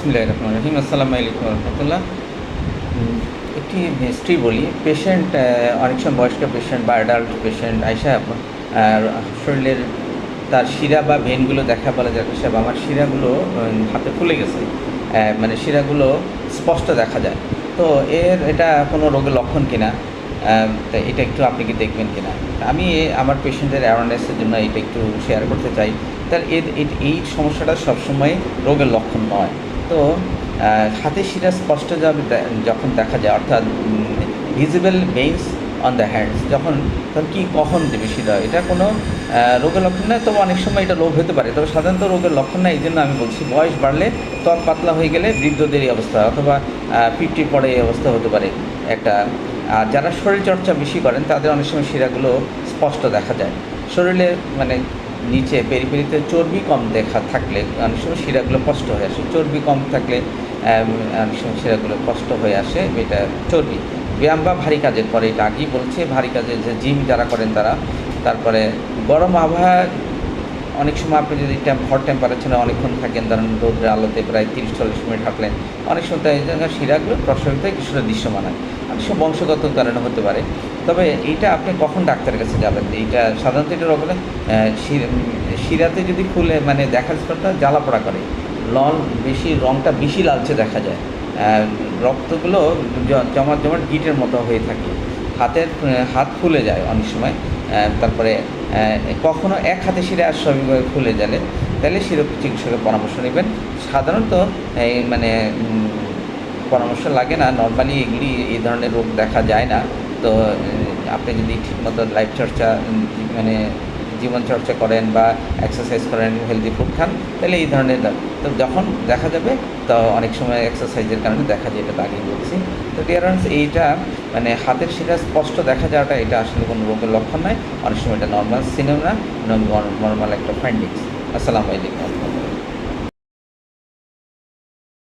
বিসমিল্লাহির রহমানির রহিম। আসসালামু আলাইকুম রহমতুল্লাহ। একটি হিস্ট্রি বলি। পেশেন্ট অনেক সময় বয়স্ক পেশেন্ট বা অ্যাডাল্ট পেশেন্ট আইসা শরীরের তার শিরা বা ভেনগুলো দেখা বলে যে সাহেব আমার শিরাগুলো হাতে ফুলে গেছে, মানে শিরাগুলো স্পষ্ট দেখা যায়। তো এটা কোনো রোগের লক্ষণ কিনা, তো এটা একটু আপনি কি দেখবেন কিনা। আমি আমার পেশেন্টের অ্যাওয়ারনেসের জন্য এটা একটু শেয়ার করতে চাই। তার এই সমস্যাটা সবসময় রোগের লক্ষণ নয়। তো হাতের শিরা স্পষ্ট যখন দেখা যায়, অর্থাৎ visible veins on the hands, তখন কখন দেবে শিরা, এটা কোনো রোগের লক্ষণ নয়। তবে অনেক সময় এটা রোগ হতে পারে, তবে সাধারণত রোগের লক্ষণ নয়। এই জন্য আমি বলছি বয়স বাড়লে, ত্বক পাতলা হয়ে গেলে বৃদ্ধদের এই অবস্থা, অথবা 50 পরে এই অবস্থা হতে পারে একটা। আর যারা শরীরচর্চা বেশি করেন তাদের অনেক সময় শিরাগুলো স্পষ্ট দেখা যায়। শরীরে মানে নিচে পেরিফেরিতে চর্বি কম থাকলে অনেক সময় শিরাগুলো স্পষ্ট হয়ে আসে। চর্বি কম থাকলে অনেক সময় শিরাগুলো স্পষ্ট হয়ে আসে, এটা চর্বি। ব্যায়াম বা ভারী কাজের পরে, এটা আগেই বলছে, ভারী কাজের যে জিম যারা করেন তারা, তারপরে গরম আবহাওয়া, অনেক সময় আপনি যদি হট টেম্পারেচারে অনেকক্ষণ থাকেন, ধরেন রোদের আলোতে প্রায় 30-40 মিনিট হাঁটলেন, অনেক সময় এই জায়গায় শিরাগুলো প্রসারিত হয়ে কিছুটা দৃশ্যমান হয়। অনেক সময় বংশগত কারণে হতে পারে। তবে এইটা আপনি কখন ডাক্তারের কাছে যাবেন? এইটা সাধারণত এটা রোগ হলে শিরাতে যদি ফুলে মানে দেখা যাচ্ছে জ্বালা পোড়া করে, রঙটা বেশি লালচে দেখা যায়, রক্তগুলো জমাট জমাট গিটের মতো হয়ে থাকে, হাত ফুলে যায় অনেক সময়। তারপরে কখনও এক হাতে শিরা স্বাভাবিকভাবে ফুলে গেলে তাহলে চিকিৎসকের পরামর্শ নেবেন। সাধারণত মানে পরামর্শ লাগে না, নর্মালি এই ধরনের রোগ দেখা যায় না। তো আপনি যদি ঠিকমতো লাইফ চর্চা মানে জীবন চর্চা করেন বা এক্সারসাইজ করেন, হেলদি ফুড খান, তাহলে এই ধরনের তো যখন দেখা যাবে, তো অনেক সময় এক্সারসাইজের কারণে দেখা যায়, এটা আগেই বলছি। তো ডিয়ারেন্স এইটা মানে হাতের শিরা স্পষ্ট দেখা যাওয়াটা, এটা আসলে কোনো রোগের লক্ষণ নয়। অনেক সময় এটা নর্মাল সিনেমা, নর্মাল একটা ফাইন্ডিংস। আসসালামু আলাইকুম।